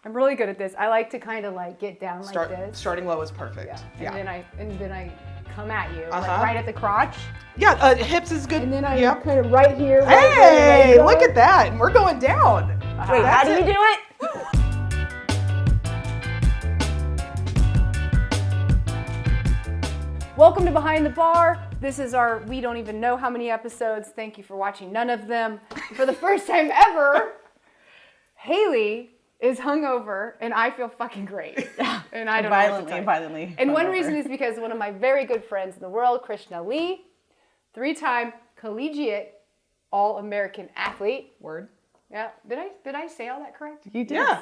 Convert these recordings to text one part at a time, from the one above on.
I'm really good at this. I like to kind of like get down like this. Starting low is perfect. Yeah. And then I come at you like right at the crotch. Yeah, hips is good. And then I kind of right here. Hey, look at that. And we're going down. Wait, how do you do it? Welcome to Behind the Bar. This is our, we don't even know how many episodes. Thank you for watching none of them. For the first time ever, Haley is hungover and I feel fucking great. And I don't know Violently. And one reason is because one of my very good friends in the world, Krishna Lee, 3-time collegiate All-American athlete. Word. Yeah. Did I say all that correct? You did. Yeah.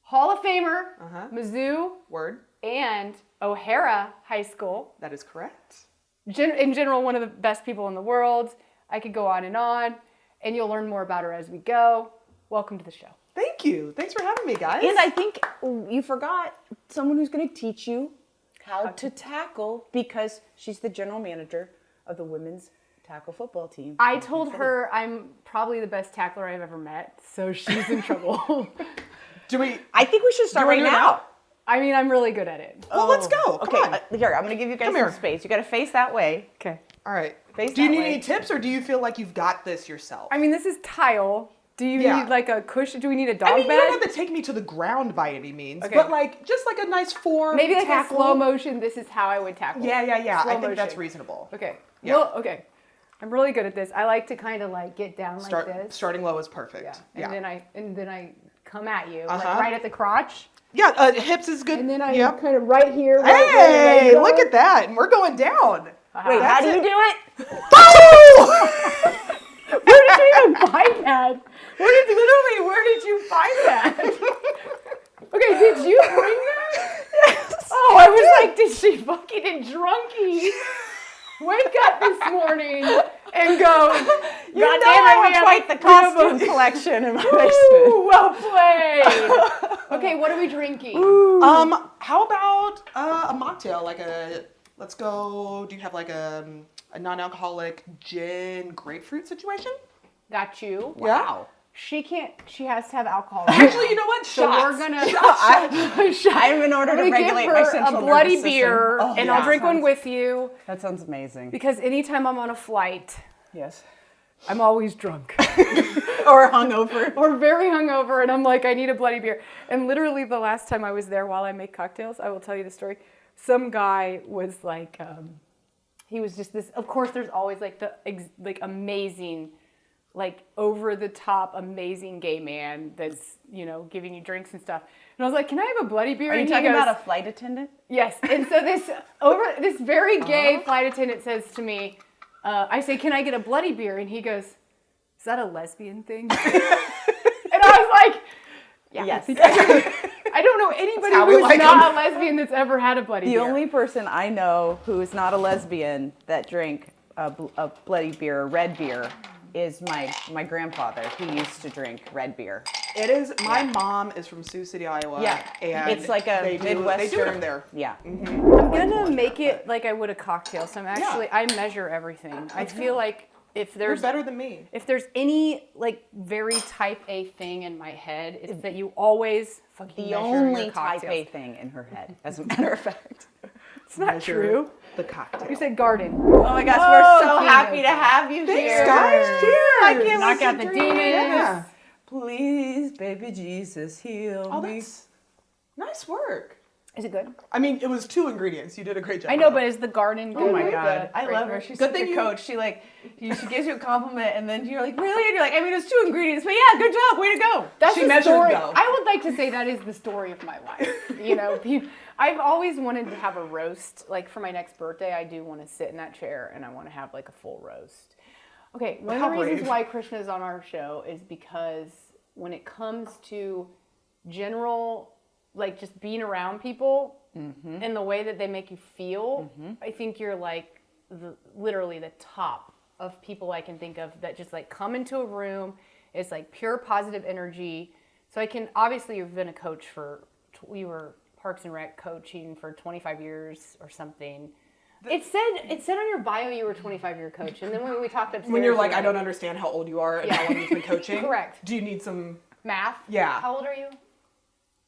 Hall of Famer, Mizzou. Word. And O'Hara High School. That is correct. In general, one of the best people in the world. I could go on, and you'll learn more about her as we go. Welcome to the show. Thank you. Thanks for having me, guys. And I think you forgot someone who's going to teach you how to tackle, because she's the general manager of the women's tackle football team. I told her I'm probably the best tackler I've ever met, so she's in trouble. I think we should start right now. I mean, I'm really good at it. Well, let's go. Come on. Here, I'm going to give you guys some space. You got to face that way. Okay. All right. Face do you that need way. any tips, or do you feel like you've got this yourself? I mean, this is tile. Do you need like a cushion? Do we need a dog you bed? don't have to take me to the ground by any means, but like just like a nice form. Maybe like tackle. a slow motion. This is how I would tackle. Yeah. Slow I think motion. that's reasonable. Okay. Yeah. Well, okay. I'm really good at this. I like to kind of like get down like this. Starting low is perfect. Yeah. And then I come at you like right at the crotch. Yeah, hips is good. And then I kind of right here. Hey, look at that. And we're going down. Wait, how do you do it? Where did you even find that? Where did you find that? Okay, did you bring that? Yes. Oh, I was like, did she fucking drunkie wake up this morning and go, God damn it, we have quite the costume collection in my basement. Ooh, well played. Okay, what are we drinking? How about a mocktail? Let's go. Do you have like a non-alcoholic gin grapefruit situation? Got you. Wow. She has to have alcohol. Actually, you know what? So Shots. we're gonna. I'm in order to regulate my central a bloody nervous beer, system. and I'll drink one with you. That sounds amazing. Because anytime I'm on a flight, Yes. I'm always drunk. Or hungover. Or very hungover, and I'm like, I need a bloody beer. And literally the last time I was there while I make cocktails, I will tell you the story. Some guy was like, he was just this, of course there's always like the amazing, like over the top amazing gay man that's, giving you drinks and stuff. And I was like, can I have a bloody beer? Are you and talking about a flight attendant? Yes. And so this very gay flight attendant says to me, I say, can I get a bloody beer? And he goes, is that a lesbian thing? And I was like, yeah. Yes. I don't know anybody who's not a lesbian that's ever had a bloody beer. The only person I know who is not a lesbian that drank a bloody beer, a red beer, is my grandfather. He used to drink red beer. It is. My mom is from Sioux City, Iowa. Yeah. And it's like a Midwestern. They do them there. Yeah. Mm-hmm. I'm gonna make it like I would a cocktail. So I measure everything. I feel like if You're there's better than me. If there's any like very type A thing in my head, it's that you always fucking The measure only your type cocktails. A thing in her head, as a matter of fact. It's not true. The cocktail. You said garden. Oh my gosh, we're so happy to have you Thanks, here. guys. Cheers. I can't Knock wait out to the drink. demons. Yeah. Please, baby Jesus, heal Oh, me. that's nice work. Is it good? I mean, it was 2 ingredients. You did a great job. I know, but is the garden good? Oh my with God, the I love her. fragrance? She's Good such thing a you- coach. She gives you a compliment, and then you're like, really? And you're like, I mean, it's 2 ingredients, but yeah, good job, way to go. That's She the measured, story. though. I would like to say that is the story of my life. I've always wanted to have a roast. Like for my next birthday, I do want to sit in that chair and I want to have like a full roast. Okay, one of the reasons brave. why Krishna is on our show is because when it comes to general, like just being around people and the way that they make you feel, I think you're like literally the top of people I can think of that just like come into a room. It's like pure positive energy. So obviously you've been a coach you were Parks and Rec coaching for 25 years or something. It said on your bio you were a 25-year coach, and then when we talked upstairs, When you're like, I don't understand how old you are and how long you've been coaching. Correct. Do you need some math? Yeah. How old are you?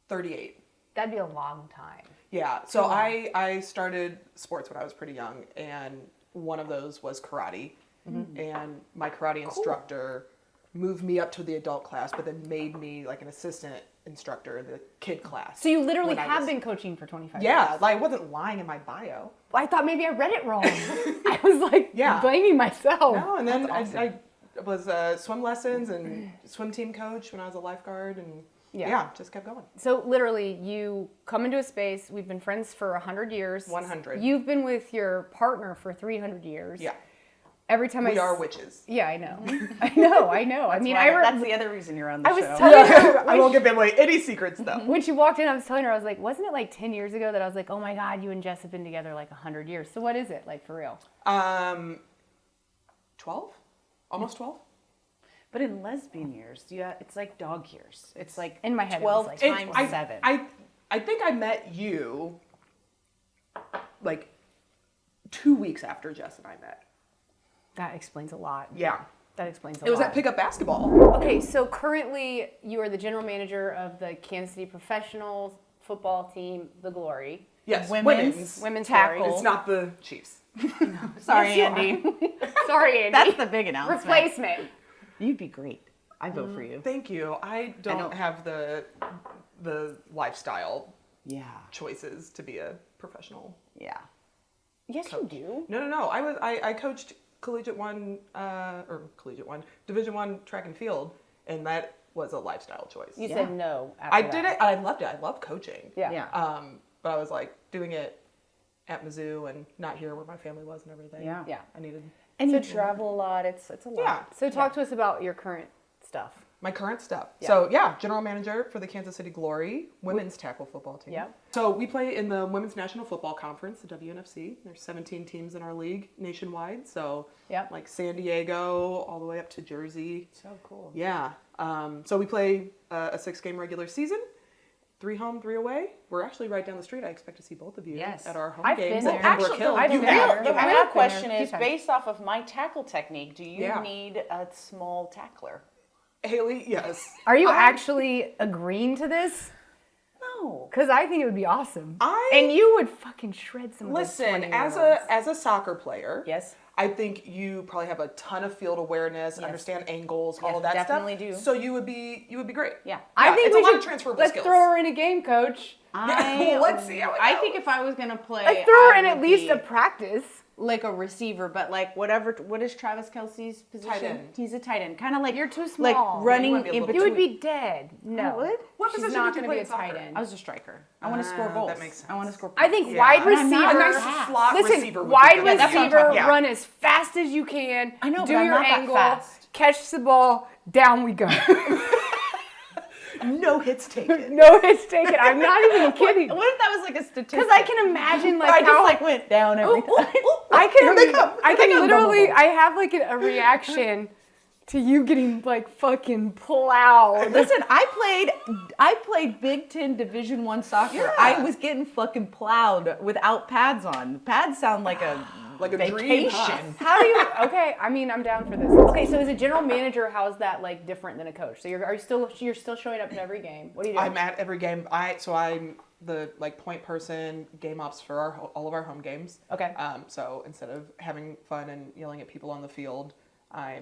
38. That'd be a long time. Yeah. So I started sports when I was pretty young, and one of those was karate. And my karate instructor moved me up to the adult class, but then made me like an assistant instructor in the kid class. So you literally when I have was- been coaching for 25 years. Yeah, like I wasn't lying in my bio. Well, I thought maybe I read it wrong. I was like Yeah. blaming myself. No, and then I was swim lessons and swim team coach when I was a lifeguard, and yeah, just kept going. So literally, you come into a space. We've been friends for 100 years. 100. You've been with your partner for 300 years. Yeah, Every time we are witches. Yeah, I know. I know. I mean, That's the other reason you're on the I was show. telling her I won't give away any secrets though. when she walked in. I was telling her, I was like, wasn't it like 10 years ago that I was like, oh my God, you and Jess have been together like 100 years. So what is it like for real? 12, almost 12. But in lesbian years, it's like dog years. It's like In my head, it was 12 like- times 7. I think I met you like 2 weeks after Jess and I met. That explains a lot. Yeah. That explains a lot. It was at pickup basketball. Okay, so currently you are the general manager of the Kansas City Professionals football team, the Glory. Yes, Women's Women's tackle. Glory. It's not the Chiefs. Sorry, Yes, you Andy. Sorry, Andy. That's the big announcement. replacement. You'd be great. I vote for you. Thank you. I don't have the lifestyle Yeah. choices to be a professional. Yeah. Yes, you do. No. I coached Division 1 track and field, and that was a lifestyle choice. You Yeah. said no. I After did that. it. I loved it. I love coaching. Yeah. Yeah. But I was like doing it at Mizzou and not here where my family was and everything. Yeah. Yeah. I needed And you travel a lot. It's a lot. Yeah. So talk to us about your current stuff. my current stuff. Yeah. So yeah, general manager for the Kansas City Glory women's tackle football team. Yep. So we play in the Women's National Football Conference, the WNFC. There's 17 teams in our league nationwide. So Yep. like San Diego all the way up to Jersey. So cool. Yeah. So we play a 6-game regular season. 3 home, 3 away. We're actually right down the street. I expect to see both of you Yes. at our home I've games been at there. Pembroke Actually, Hill. I've You been have. there. The I've real been question there a is, few times. based off of my tackle technique, do you Yeah. need a small tackler? Haley, yes. Are you actually agreeing to this? No. Because I think it would be awesome. I- and you would fucking shred some of those Listen, 20-year-olds. as a soccer player, Yes. I think you probably have a ton of field awareness, understand angles, all Yes, of that definitely stuff. do. So you would be great. Yeah. I think it's we a lot should of transferable let's skills. throw her in a game, coach. Let's see how it I goes. think if I was gonna play, Let's throw her I in at would least be a practice. like a receiver, but like whatever. What is Travis Kelce's position? Tight end. He's a tight end, kind of like You're too like small. running wouldn't be in able to You between. would be dead. No. I would? What She's position not did you going to play be a in soccer? tight end. I was a striker. I want to score Ah, goals. that makes I want to sense. score. I think Yeah. wide But I'm not receiver. a A nice pass. slot Listen, receiver would wide be good. Yeah, that's what I'm receiver, talking about. run as fast as you can. I know, do but I'm your not that angle, fast. catch the ball, down we go. No hits taken. No hits taken. I'm not even kidding. What if that was like a statistic? Because I can imagine like I how just like went down every time. I can. Here they come. I Here they can come. literally. I have like a reaction to you getting like fucking plowed. Listen, I played Big Ten Division I soccer. Yeah. I was getting fucking plowed without pads on. Pads sound like a dream, vacation. huh? How do you? Okay, I mean, I'm down for this. Okay, so as a general manager, how is that like different than a coach? So you're still showing up to every game. What do you do? I'm at every game. I'm the like point person, game ops for all of our home games. Okay. So instead of having fun and yelling at people on the field,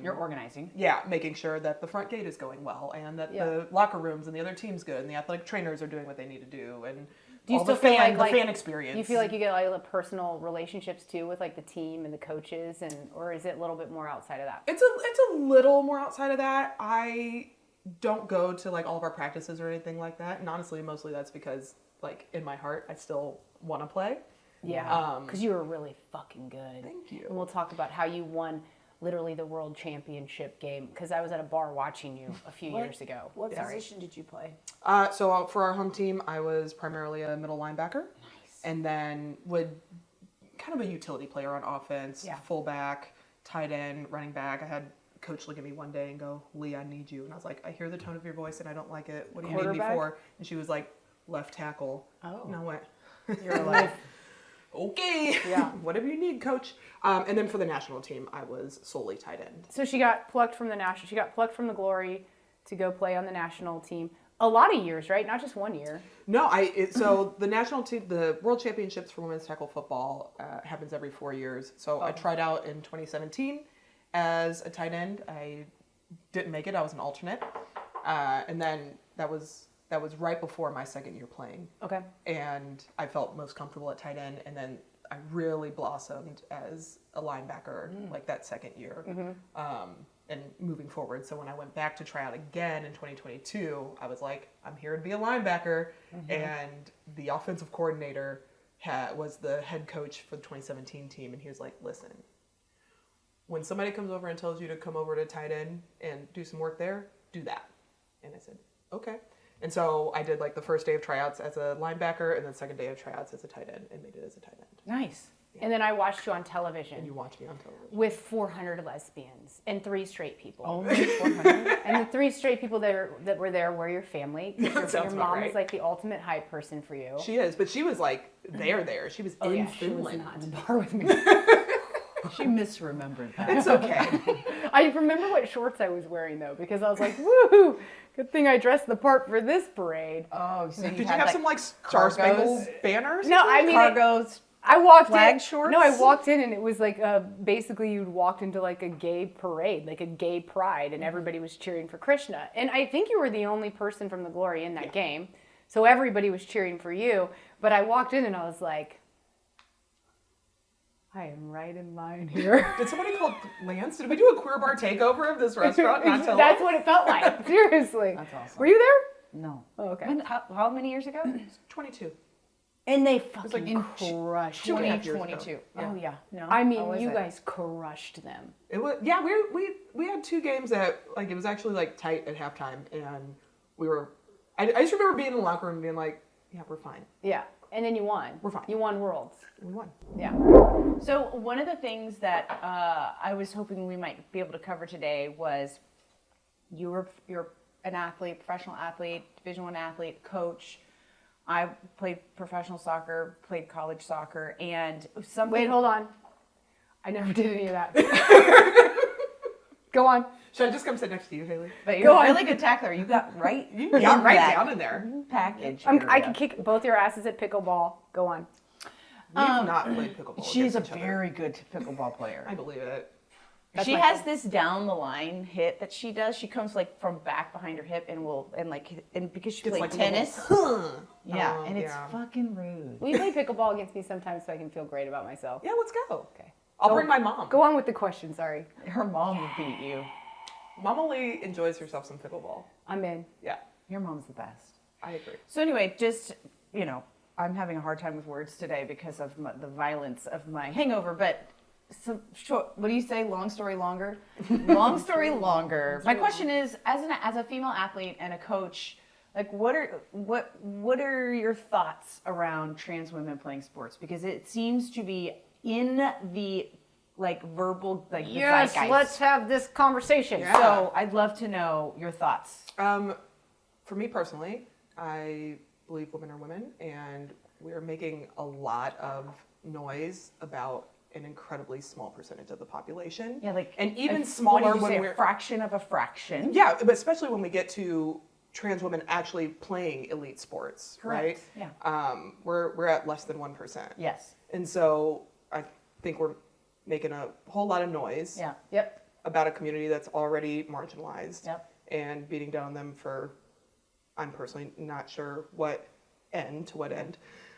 You're organizing. making sure that the front gate is going well and that Yeah. the locker rooms and the other team's good and the athletic trainers are doing what they need to do and Do you all still the feel fan, like the fan experience. You feel like you get like the personal relationships too with like the team and the coaches, or is it a little bit more outside of that? It's a little more outside of that. I don't go to like all of our practices or anything like that, and honestly, mostly that's because like in my heart, I still want to play. Yeah, because you were really fucking good. Thank you. And we'll talk about how you won literally the world championship game, because I was at a bar watching you a few years ago. What Sorry. position did you play? So for our home team, I was primarily a middle linebacker, and then would kind of a utility player on offense, Yeah. fullback, tight end, running back. I had coach look at me one day and go, "Lee, I need you," and I was like, "I hear the tone of your voice and I don't like it. What do you need me Quarterback? for?" And she was like, "Left tackle." Oh. And I went, You're like, "Okay, Yeah. whatever you need, coach." And then for the national team, I was solely tight end. so she got plucked from the national. She got plucked from the Glory to go play on the national team. A lot of years, right? Not just 1 year. No, so the national team, the World Championships for women's tackle football happens every 4 years. So I tried out in 2017 as a tight end. I didn't make it. I was an alternate, and then that was right before my second year playing. Okay. And I felt most comfortable at tight end, and then I really blossomed as a linebacker like that second year. And moving forward. So when I went back to try out again in 2022, I was like, I'm here to be a linebacker. And the offensive coordinator was the head coach for the 2017 team. And he was like, listen, when somebody comes over and tells you to come over to tight end and do some work there, do that. And I said, okay. And so I did like the first day of tryouts as a linebacker and then second day of tryouts as a tight end and made it as a tight end. Nice. And then I watched you on television. And you watch me on television. With 400 lesbians and 3 straight people. Only 400? And the 3 straight people that were there were your family. Your Sounds about mom right. is like the ultimate hype person for you. She is, but she was like there. She was in She was Finland. not in the bar with me. She misremembered that. It's okay. I remember what shorts I was wearing though, because I was like, woohoo, good thing I dressed the part for this parade. Oh, so Did you have some like Star Spangled banners? No, I mean, cargos? I walked Flag in. shorts? No, I walked in and it was like basically you'd walked into like a gay parade, like a gay pride, and everybody was cheering for Krishna. And I think you were the only person from the Glory in that game, so everybody was cheering for you. But I walked in and I was like, I am right in line here. Did somebody call Lance? Did we do a queer bar takeover of this restaurant? Not tell That's us? what it felt like. Seriously. That's awesome. Were you there? No. Oh, okay. When, how many years ago? 22. And they like fucking crushed. 2.5 years ago. 2022. Yeah. Oh yeah. No. I how mean, was you it? guys crushed them. It was we had 2 games that like it was actually like tight at halftime, and we were. I just remember being in the locker room and being like, yeah, we're fine. Yeah. And then you won. We're fine. You won Worlds. We won. Yeah. So one of the things that I was hoping we might be able to cover today was you're an athlete, professional athlete, Division I athlete, coach. I played professional soccer, played college soccer, and something. Wait, hold on. I never did any of that. Go on. Should I just come sit next to you, Haley? But Go you're a on. really good tackler. You got right. You got in right that down in there. package. I area. can kick both your asses at pickleball. Go on. We've not played pickleball. She's a against each other. very good pickleball player. I believe it. That's She my has fault. this down the line hit that she does. She comes like from back behind her hip and because she It's played like tennis. Yeah, Oh, and it's yeah. fucking rude. Will you play pickleball against me sometimes so I can feel great about myself? Yeah, let's go. Okay. I'll bring my mom. Go on with the question. Sorry. Her mom would beat you. Mom only enjoys herself some pickleball. I'm in. Yeah, Your mom's the best. I agree. So anyway, just, I'm having a hard time with words today because of the violence of my hangover, but so short, what do you say? Long story longer? Long story longer. My question is, as a female athlete and a coach, like what are your thoughts around trans women playing sports? Because it seems to be in the verbal the Yes, zeitgeist. let's have this conversation. Yeah. So I'd love to know your thoughts. For me personally, I believe women are women, and we're making a lot of noise about an incredibly small percentage of the population. Yeah, and even what smaller did you when say, we're a fraction of a fraction. yeah, but especially when we get to trans women actually playing elite sports, Correct. right? Yeah. We're at less than 1%. Yes. And so I think we're making a whole lot of noise Yeah. Yep. about a community that's already marginalized Yep. and beating down them for, I'm personally not sure what end.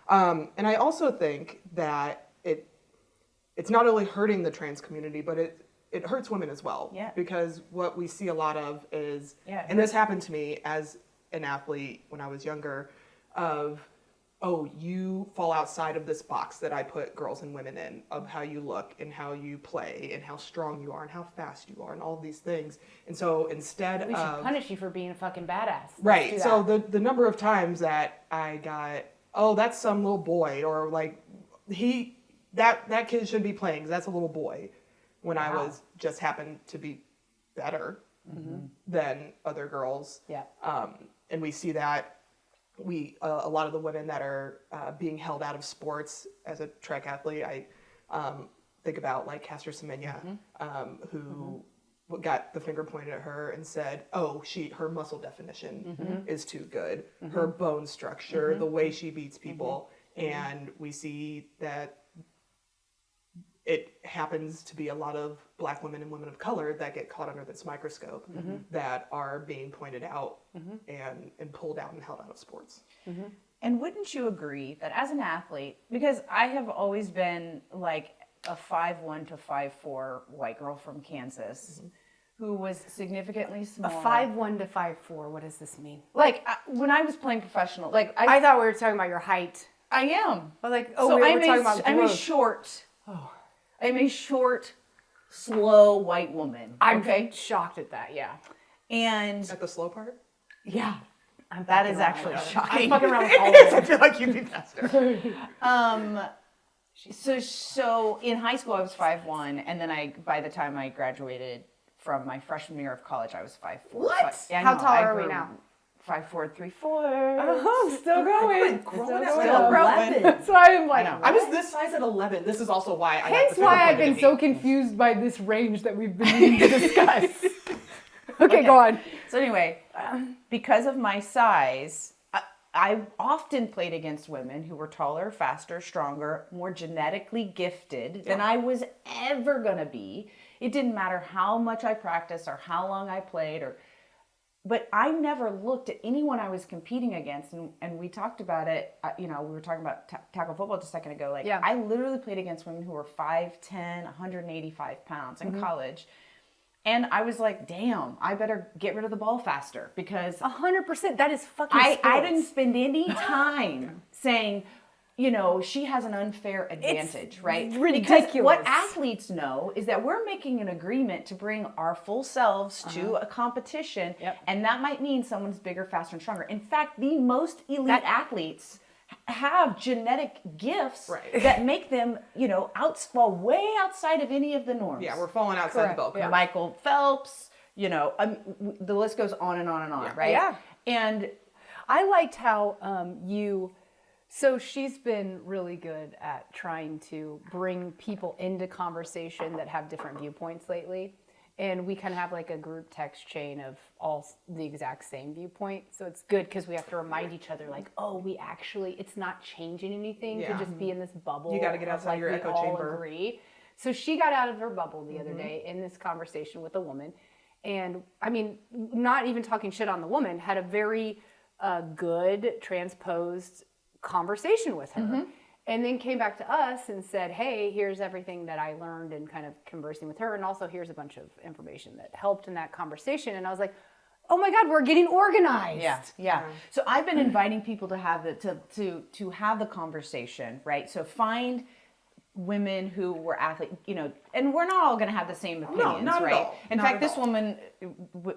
And I also think that it's not only hurting the trans community, but it hurts women as well. Yeah. Because what we see a lot of is, Yeah, it and this happened to me as an athlete when I was younger, of, oh, you fall outside of this box that I put girls and women in, of how you look and how you play and how strong you are and how fast you are and all of these things. And so instead We should of... punish you for being a fucking badass. Let's Right. do So that. the number of times that I got, oh, that's some little boy, or like that kid should be playing 'cause that's a little boy, when I was just happened to be better than other girls. Yeah. And we see that a lot of the women that are being held out of sports as a track athlete, I think about like Caster Semenya, who got the finger pointed at her and said, "Oh, her muscle definition is too good. Her bone structure, the way she beats people." And we see that it happens to be a lot of Black women and women of color that get caught under this microscope that are being pointed out and pulled out and held out of sports. And wouldn't you agree that as an athlete, because I have always been like a 5'1" to 5'4" white girl from Kansas who was significantly A smaller. 5'1" to 5'4". What does this mean? Like when I was playing professional, like I thought we were talking about your height. I am. I was like, So we were I'm talking about I'm a growth. short. I'm a short, slow white woman. I'm okay, shocked at that. Yeah. and At the slow part? yeah, that is actually I'm shocking. fucking around with all of I them. feel like you'd be faster. So in high school I was 5'1", and then by the time I graduated from my freshman year of college, I was 5'4". What? So, yeah, I How know, tall I are we grew now? 5'4", 3'4". Oh, still growing. growing at Still like 11. That's why I'm like, I know. I was this size at 11. This is also why I got hence the finger why I've pointed been at so me. confused by this range that we've been needing to discuss. Okay, go on. So anyway, because of my size, I often played against women who were taller, faster, stronger, more genetically gifted than I was ever going to be. It didn't matter how much I practiced or how long I played, but I never looked at anyone I was competing against. And we talked about it, we were talking about tackle football just a second ago. Like, I literally played against women who were 5'10", 185 pounds in college. And I was like, damn, I better get rid of the ball faster because 100%. That is fucking I sports. didn't spend any time saying, she has an unfair advantage, right? ridiculous. Because what athletes know is that we're making an agreement to bring our full selves to a competition, and that might mean someone's bigger, faster, and stronger. In fact, the most elite athletes have genetic gifts that make them, fall way outside of any of the norms. Yeah, we're falling outside the bell curve. Michael Phelps, the list goes on and on and on, right? Yeah. And I liked how so she's been really good at trying to bring people into conversation that have different viewpoints lately. And we kind of have like a group text chain of all the exact same viewpoint. So it's good because we have to remind each other like, oh, it's not changing anything to just be in this bubble. You got to get of, outside like, your we echo all chamber. Agree. So she got out of her bubble the other day in this conversation with a woman. And I mean, not even talking shit on the woman, had a very good transposed conversation with her. And then came back to us and said, hey, here's everything that I learned and kind of conversing with her. And also here's a bunch of information that helped in that conversation. And I was like, oh my God, we're getting organized. Yeah. So I've been inviting people to have to have the conversation, right? So find women who were athletes, and we're not all going to have the same opinions, not at right? all. In Not fact, at this all. woman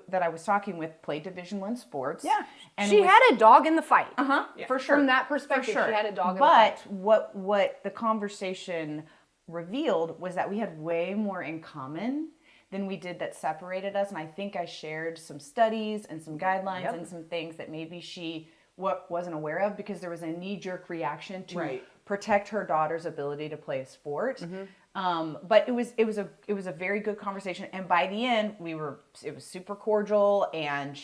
that I was talking with played Division I sports. Yeah. And She was- had a dog in the fight. for sure. From that perspective, For sure. she had a dog in the fight. But what the conversation revealed was that we had way more in common than we did that separated us. And I think I shared some studies and some guidelines and some things that maybe she wasn't aware of because there was a knee-jerk reaction to protect her daughter's ability to play a sport. But it was a very good conversation, and by the end it was super cordial, and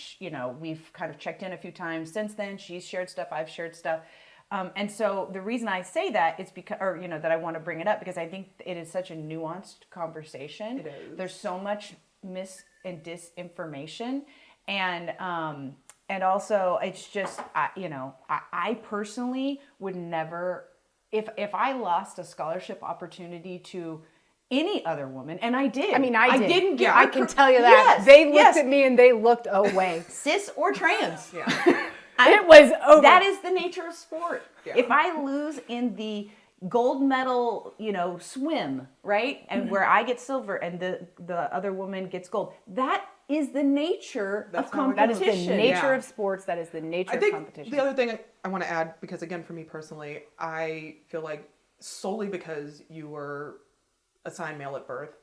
we've kind of checked in a few times since then. She's shared stuff, I've shared stuff, and so the reason I say that is because, that I want to bring it up because I think it is such a nuanced conversation. It is. There's so much mis and disinformation, and also it's just I personally would never. If I lost a scholarship opportunity to any other woman, and I did. I mean, I did. didn't get. I can tell you that. Yes, They looked at me and they looked away. cis or trans. It was over. That is the nature of sport. Yeah. If I lose in the gold medal, swim, right, and where I get silver and the other woman gets gold, that is the nature of how it that competition. is the nature Yeah. of sports. That is the nature I of think competition. the other thing I want to add, because again, for me personally, I feel like solely because you were assigned male at birth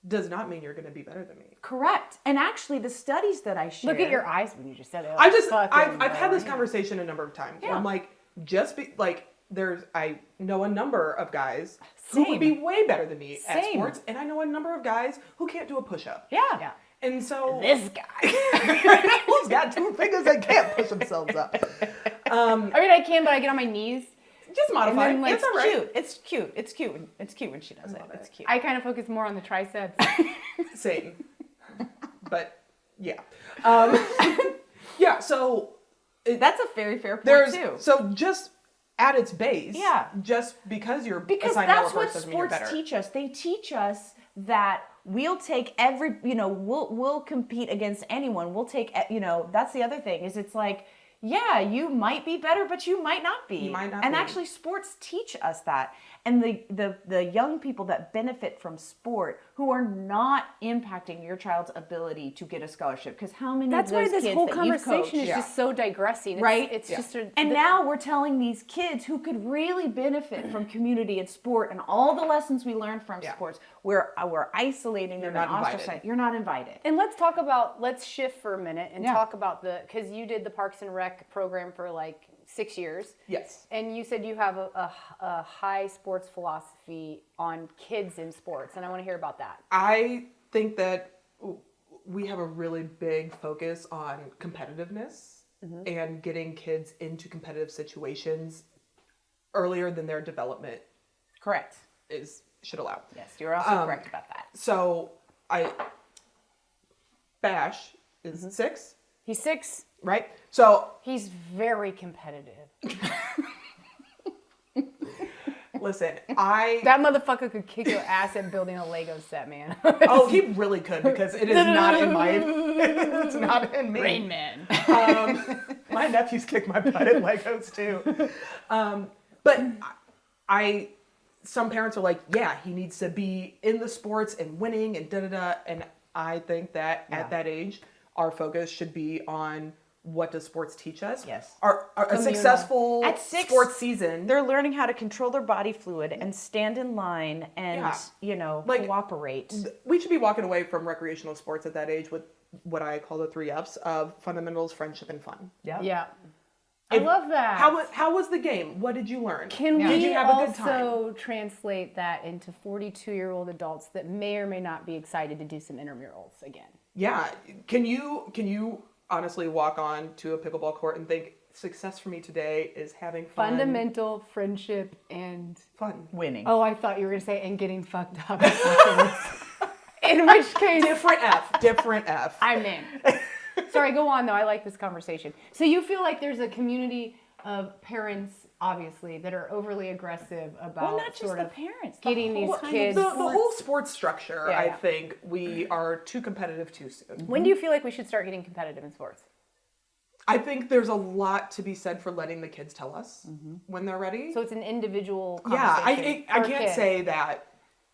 does not mean you're going to be better than me. Correct. And actually, the studies that I shared. Look at your eyes when you just said it. I've had this conversation a number of times. Where Yeah. I'm like, I know a number of guys who Same. would be way better than me at Same. sports, and I know a number of guys who can't do a push-up. Yeah. And so This guy. who's got two fingers and can't push themselves up. I mean, I can, but I get on my knees. Just modify. And then, like, It's all right. Cute. It's cute. It's cute. It's cute when she does it. It's cute. I kind of focus more on the triceps. Same. But yeah. Yeah, so That's a very fair point there's too. so just at its base, Yeah. just because you're Because assigned that's lower what first doesn't mean you're sports better. teach us. They teach us that we'll take we'll compete against anyone. We'll take, that's the other thing is it's like, yeah, you might be better, but you might not be. You might not and be. actually sports teach us that. And the young people that benefit from sport who are not impacting your child's ability to get a scholarship. Because how many That's of why those this kids whole that you've conversation coached, is just so digressing. It's, Right? It's Yeah. just and now we're telling these kids who could really benefit from community and sport and all the lessons we learned from Yeah. sports, we're isolating them You're and not invited. ostracizing. You're not invited. And let's shift for a minute and Yeah. talk about because you did the Parks and Rec program for like 6 years. Yes. And you said you have a high sports philosophy on kids in sports, and I want to hear about that. I think that we have a really big focus on competitiveness and getting kids into competitive situations earlier than their development Correct. should allow. Yes, you're also correct about that. So Bash is 6, He's 6. right? So He's very competitive. listen, That motherfucker could kick your ass at building a Lego set, man. oh, he really could because it is not in my, it's not in me. Rain Man. My nephews kick my butt at Legos too. But some parents are like, yeah, he needs to be in the sports and winning and da-da-da. And I think that at that age, our focus should be on what does sports teach us? Yes. A successful At 6, sports season. They're learning how to control their body fluid and stand in line and, Like, cooperate. We should be walking away from recreational sports at that age with what I call the 3 Fs of fundamentals, friendship, and fun. Yeah. I love that. How was the game? What did you learn? Can Did we you have a good time? also translate that into 42-year-old adults that may or may not be excited to do some intramurals again? Yeah. Can you honestly walk on to a pickleball court and think success for me today is having fun? Fundamental friendship and Fun. Winning. oh, I thought you were gonna say and getting fucked up. In which case, Different F. I'm in. Sorry, go on though. I like this conversation. So you feel like there's a community of parents, obviously, that are overly aggressive about Well, not just sort the of parents. getting these Well, kids. the whole sports structure, Yeah, I yeah. think we are too competitive too soon. When do you feel like we should start getting competitive in sports? I think there's a lot to be said for letting the kids tell us when they're ready. So it's an individual yeah, conversation. I per can't kid. say that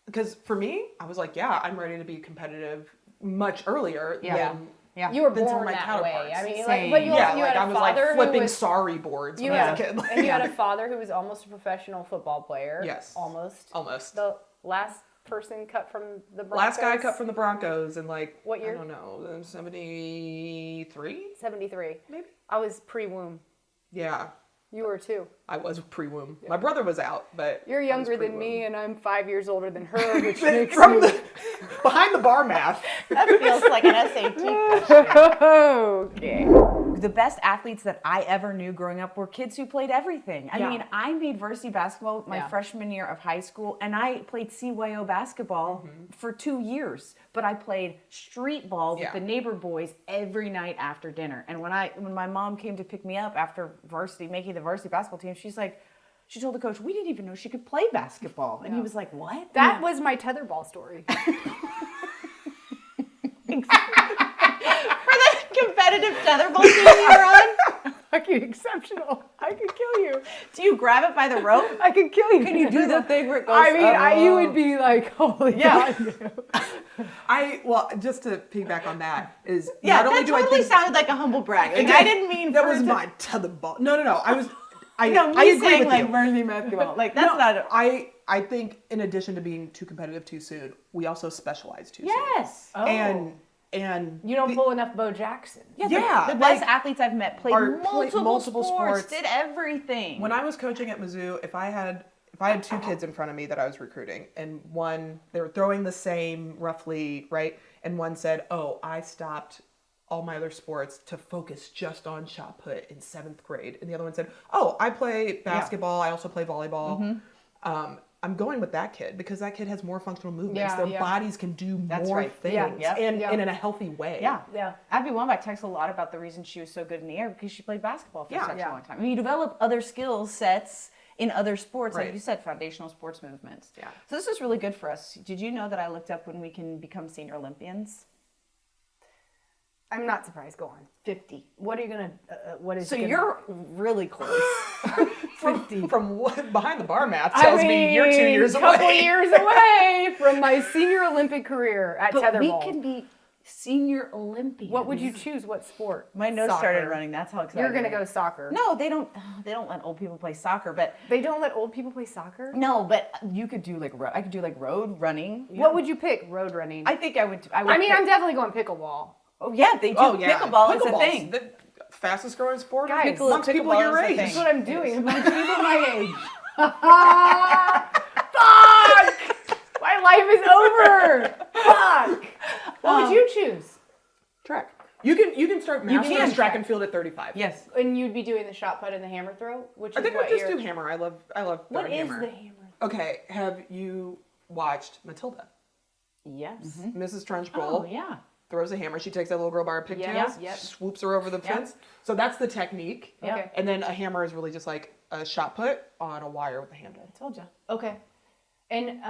because for me, I was like, yeah, I'm ready to be competitive much earlier than You were than some of born my that way. counterparts. I mean, like, Same. but you, yeah, also, you like had I a was like father who flipping was sorry boards you when I had was a kid. and you had a father who was almost a professional football player. Yes. Almost. The last person cut from the Broncos. Last guy cut from the Broncos in like What year? I don't know, 73 73. maybe. I was pre-womb. Yeah, You were too. I was pre-womb. My brother was out, but You're I was younger than pre-womb. me, and I'm 5 years older than her, which makes From me... the behind the bar math. That feels like an SAT question. Okay. The best athletes that I ever knew growing up were kids who played everything. I Yeah. mean, I made varsity basketball my Yeah. freshman year of high school, and I played CYO basketball for 2 years. But I played street ball with Yeah. the neighbor boys every night after dinner. And when my mom came to pick me up after making the varsity basketball team, she told the coach, we didn't even know she could play basketball. And he was like, what? That was my tetherball story. For the competitive tetherball team you were on? Fucking exceptional. I could kill you. Do you grab it by the rope? I could kill you. Can you do the thing where it goes I mean, up? you would be like, holy Yeah. God. Just to piggyback on that is Yeah, not only that do I totally think sounded like a humble brag. Like, Okay, I didn't mean that for was it to- my tetherball. No, I No, me I agree saying with like you. varsity basketball. Like that's No, not. I think in addition to being too competitive too soon, we also specialize too Yes. soon. And You don't pull enough Bo Jackson. Yeah, Yeah, the best like, athletes I've met played are- played multiple multiple sports, sports. did everything. when I was coaching at Mizzou, if I had if I had two kids in front of me that I was recruiting, and one, they were throwing the same roughly, right? And one said, "Oh, I stopped all my other sports to focus just on shot put in 7th grade," and the other one said, "Oh, I play basketball. I also play volleyball." I'm going with that kid because that kid has more functional movements. Their bodies can do more right. things, Yeah. and in a healthy way. Yeah. Abby Wambach texts a lot about the reason she was so good in the air because she played basketball for such a long time. I mean, you develop other skill sets in other sports, like you said, foundational sports movements. Yeah. So this is really good for us. Did you know that I looked up when we can become senior Olympians? I'm not surprised. Go on. 50. What are you gonna? What is? So you're really close. 50. From what behind the bar math tells me you're 2 years away. Couple years away from my senior Olympic career at But tetherball. we can be senior Olympians. What would you choose? What sport? My nose Soccer. started running. That's how excited You're gonna I go am. soccer. No, they don't. They don't let old people play soccer. But They don't let old people play soccer. no, but you could do like I could do like road running. What would you pick? Road running. I think I would. I mean, pick- I'm definitely going pickleball. Oh yeah, they do. Oh yeah, Pickleball is a Pickleball's thing. The fastest growing sport Guys, amongst people pickleball your is a age. thing. That's what I'm doing. Among people my age. Fuck! My life is over. Fuck. What would you choose? Track. You can start mastering can. track and field at 35. Yes. And you'd be doing the shot put and the hammer throw, which I is think what I just you're. do hammer. I love What throwing is hammer. the hammer? Okay, have you watched Matilda? Yes. Mrs. Trunchbull Oh yeah. throws a hammer. She takes that little girl by her pigtails, Yep. swoops her over the fence. So that's the technique. Yeah. Okay. And then a hammer is really just like a shot put on a wire with a handle. I told you. Okay. And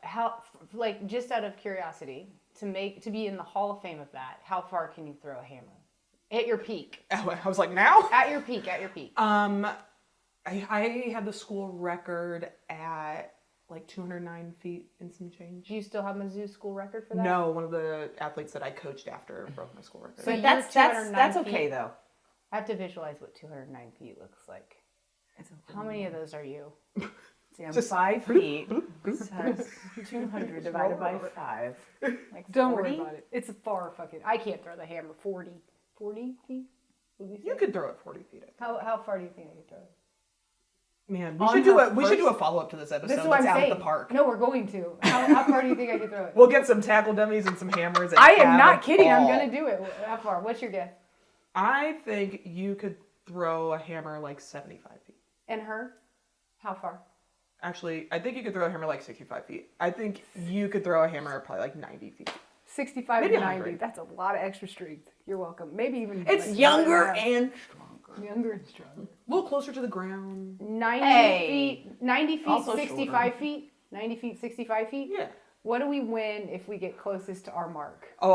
how, like, just out of curiosity, to be in the Hall of Fame of that, how far can you throw a hammer? At your peak. I was like, now? At your peak. At your peak. I had the school record at like 209 feet and some change. Do you still have Mizzou's school record for that? No, one of the athletes that I coached after broke my school record. So But that's 209 okay feet. though. I have to visualize what 209 feet looks like. How many of those are you? See, I'm Just- 5 feet. Times 200 divided by 5. Like Don't 40? worry about it. It's far fucking. I can't throw the hammer 40. 40 feet? Would we say? You could throw it 40 feet. How far do you think I could throw it? Man, On we her should do a first- follow up to this episode. This is what I'm that's out saying. at the park. No, we're going to. How far do you think I could throw it? We'll get some tackle dummies and some hammers. And I am have not a kidding. I'm ball. going to do it. How far? What's your guess? I think you could throw a hammer like 75 feet. And her? How far? Actually, I think you could throw a hammer like 65 feet. I think you could throw a hammer probably like 90 feet. 65 Maybe to 90. 100. That's a lot of extra strength. You're welcome. Maybe even. It's like younger 1.5. and Younger and stronger. A little closer to the ground. 90 Hey. feet. 90 feet, Also 65 feet. 90 feet, 65 feet. Yeah. What do we win if we get closest to our mark? Oh,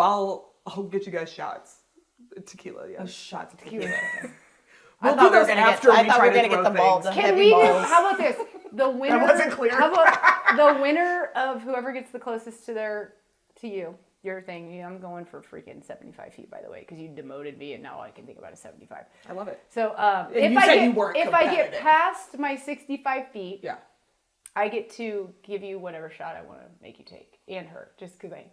I'll get you guys shots. Tequila, yeah. shots of Tequila. We'll do this after we I thought we try were to gonna throw get the ball. things. The Can heavy we do? balls. How about this? The winner. wasn't clear. How about the winner of whoever gets the closest to your thing? You know, I'm going for freaking 75 feet, by the way, because you demoted me, and now all I can think about is 75. I love it. So And you said you weren't if I get competitive. past my 65 feet, Yeah. I get to give you whatever shot I want to make you take, and her, just because I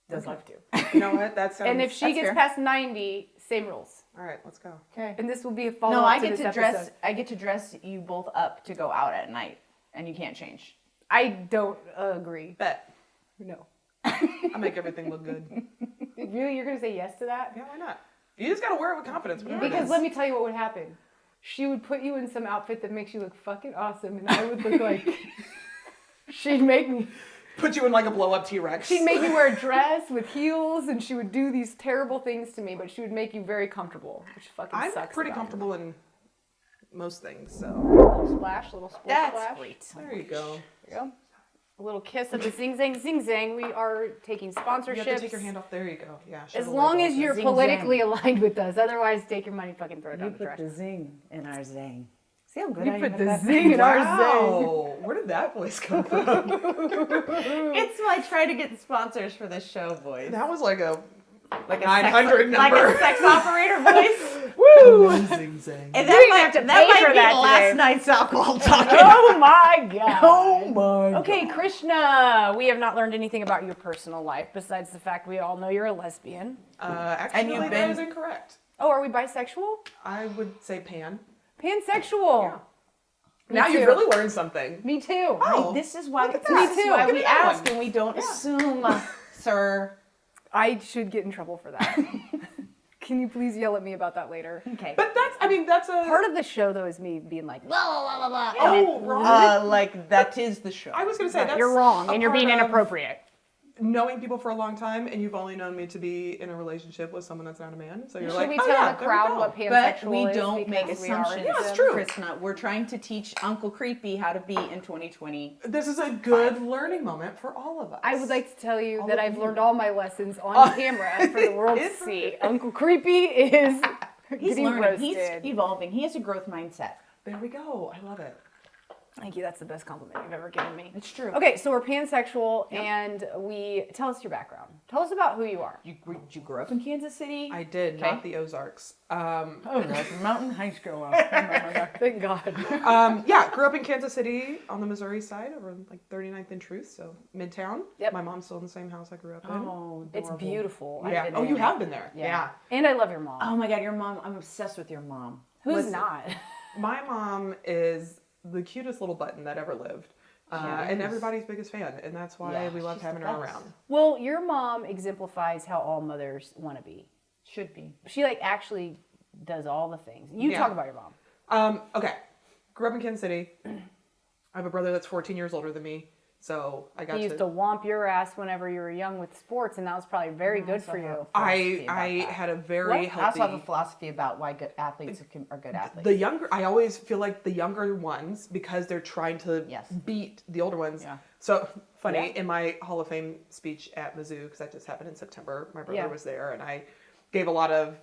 would love to. You know what? That sounds. And if she That's gets fair. past 90, same rules. All right, let's go. Okay. And this will be a follow up No, I to get this to dress. episode. I get to dress you both up to go out at night, and you can't change. I don't agree. Bet. No. I make everything look good. Really, you're gonna say yes to that? Yeah, why not? You just gotta wear it with confidence. whatever it Because is. let me tell you what would happen. She would put you in some outfit that makes you look fucking awesome, and I would look like she'd make me put you in like a blow up T-Rex. she'd make me wear a dress with heels, and she would do these terrible things to me, but she would make you very comfortable, which fucking I'm sucks. pretty about comfortable in most things, so it. Little splash, little splish That's splash. great. there you go. There you go. A little kiss of the zing zang zing zang. We are taking sponsorships. You have to take your hand off. There you go. Yeah. show As the long label. as you're Zing politically aligned with us, otherwise take your money, fucking throw it You down the put trash. the zing in our zang. See how good You I put am the at that? zing in our zing. Wow. Where did that voice come from? It's my try to get sponsors for this show voice. That was like a Like 900 like number. a sex operator voice. Woo! Zing zang. And You didn't have to pay might for be that last today. night's alcohol talking. Oh my god. Oh my. Okay, Krishna, we have not learned anything about your personal life besides the fact we all know you're a lesbian. Actually, And you've that been- is incorrect. Oh, are we bisexual? I would say pan. Pansexual. Yeah. Now too. you've really learned something. Me too. Oh. This is why, Look at this that. is Me too. why Look we at that ask one. and we don't assume, sir. I should get in trouble for that. Can you please yell at me about that later? Okay. But that's a Part of the show, though, is me being like, blah, blah, blah, blah, blah. Oh, wrong. Like that is the show. I was gonna say that's You're wrong, a and you're being part of inappropriate. knowing people for a long time, and you've only known me to be in a relationship with someone that's not a man. So you're Should like, we oh, tell yeah, the there crowd go. what But pansexual we is? don't make because we are assumptions. into Yeah, it's them? true. Krishna, we're trying to teach Uncle Creepy how to be in 2020. This is a good learning moment for all of us. I would like to tell you All that of I've you. learned all my lessons on camera for the world to It's see. Uncle Creepy is He's getting learning. He's roasted. evolving. He has a growth mindset. There we go. I love it. Thank you. That's the best compliment you've ever given me. It's true. Okay, so we're pansexual, and tell us your background. Tell us about who you are. Did you grow up in Kansas City? I did, Okay. not the Ozarks. Oh, like Mountain High School. Thank God. Yeah, grew up in Kansas City on the Missouri side, over like 39th and Truth, so Midtown. Yep. My mom's still in the same house I grew up in. Oh, It's adorable. beautiful. I've Yeah. been Oh, there. you have been there. Yeah. And I love your mom. Oh my God, your mom. I'm obsessed with your mom. Who's listen. not? My mom is the cutest little button that ever lived. And is. everybody's biggest fan, and that's why Yeah, we love she's having the her best. around. Well, your mom exemplifies how all mothers want to be. Should be. She actually does all the things. You Yeah. talk about your mom. Okay. Grew up in Kansas City. I have a brother that's 14 years older than me, so I got He used to womp your ass whenever you were young with sports, and that was probably very good for you. I had a very I also have a healthy. philosophy about why good athletes are good athletes. The younger, I always feel like the younger ones, because they're trying to Yes. beat the older ones. Yeah. So funny, Yeah. in my Hall of Fame speech at Mizzou, because that just happened in September, my brother Yeah. was there, and I gave a lot of,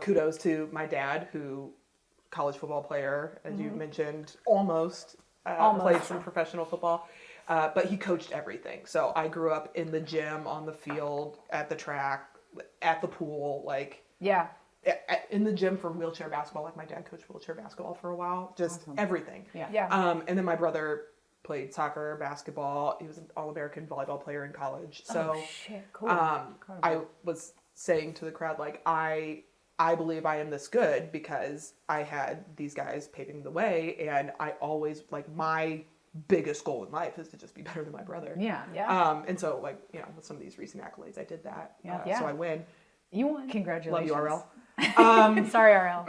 kudos to my dad, who college football player, as you mentioned, almost played some professional football. But he coached everything. So I grew up in the gym, on the field, at the track, at the pool, Yeah. in the gym for wheelchair basketball. Like my dad coached wheelchair basketball for a while. Just everything. Yeah. Yeah. And then my brother played soccer, basketball. He was an All-American volleyball player in college. So Oh, shit. Cool. I was saying to the crowd, I believe I am this good because I had these guys paving the way, and I always, my biggest goal in life is to just be better than my brother. Yeah. Yeah. And so, with some of these recent accolades, I did that. Yeah. Yeah. So I win. You won. Congratulations. Love you, RL. Sorry, RL.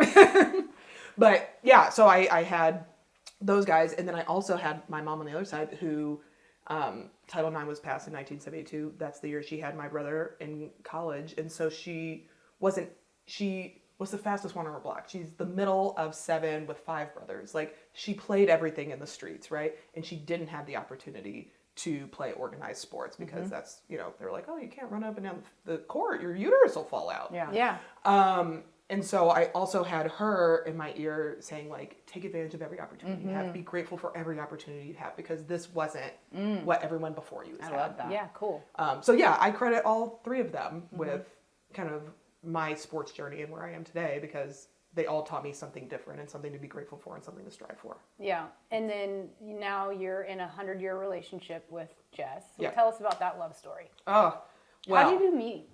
But yeah, so I had those guys, and then I also had my mom on the other side who Title IX was passed in 1972. That's the year she had my brother in college, and so she was the fastest one on her block. She's the middle of 7 with 5 brothers. She played everything in the streets, right? And she didn't have the opportunity to play organized sports because that's, they're like, oh, you can't run up and down the court. Your uterus will fall out. Yeah. Yeah. And so I also had her in my ear saying, take advantage of every opportunity you have. Be grateful for every opportunity you have, because this wasn't what everyone before you has I had. love that. Yeah. Cool. So yeah, I credit all 3 of them with kind of my sports journey and where I am today, because they all taught me something different and something to be grateful for and something to strive for. Yeah. And then now you're in a 100-year relationship with Jess. So Yeah. tell us about that love story. Oh, well. How did you meet?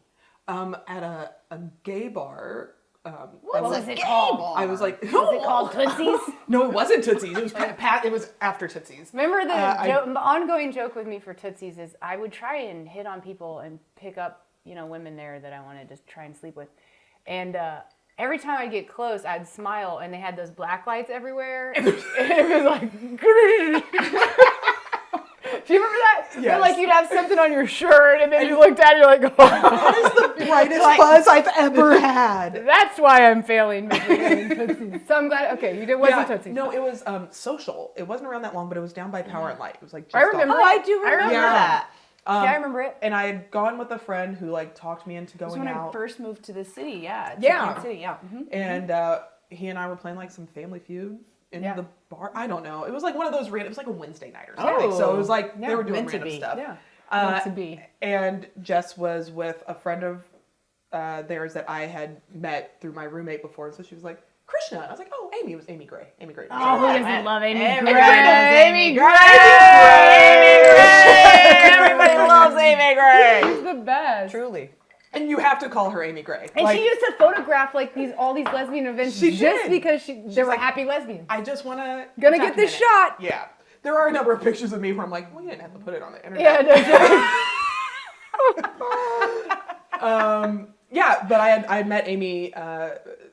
At a gay bar. What was it called? I was like, Was it called Tootsie's? No, it wasn't Tootsie's. It was it was after Tootsie's. Remember the I- the ongoing joke with me for Tootsie's is I would try and hit on people and pick up, women there that I wanted to try and sleep with. And every time I'd get close, I'd smile, and they had those black lights everywhere. And it was like... Do you remember that? Yes. You'd have something on your shirt, and then you looked at it, you're like, oh, That is the brightest buzz I've ever had. that's why I'm failing Michigan Tootsie's. So I'm glad, okay, you did, wasn't Tootsie's. No, it was social. It wasn't around that long, but it was down by Power and Light. It was just I remember Oh, I do remember Yeah. that. Yeah, I remember it. And I had gone with a friend who talked me into It was going when I out. first moved to the city. Yeah. Yeah. Kansas City. Yeah. And he and I were playing some Family Feud in Yeah. the bar. I don't know. It was one of those random. It was like a Wednesday night or Oh. something. So it was Yeah, they were doing meant to random be. stuff. Yeah. Uh, to be. And Jess was with a friend of theirs that I had met through my roommate before, and so she was like, Krishna. And I was like, oh, Amy. It was Amy Gray. Amy Gray. Oh, who doesn't love Amy Everybody Gray? loves Amy Gray. Amy Everybody loves Amy Gray. She's the best. Truly. And you have to call her Amy Gray. And Like, she used to photograph like all these lesbian events She just did. because they were like, happy lesbians. I just want to Gonna get this shot. Yeah. There are a number of pictures of me where I'm like, well, you didn't have to put it on the internet. Yeah, But I had met Amy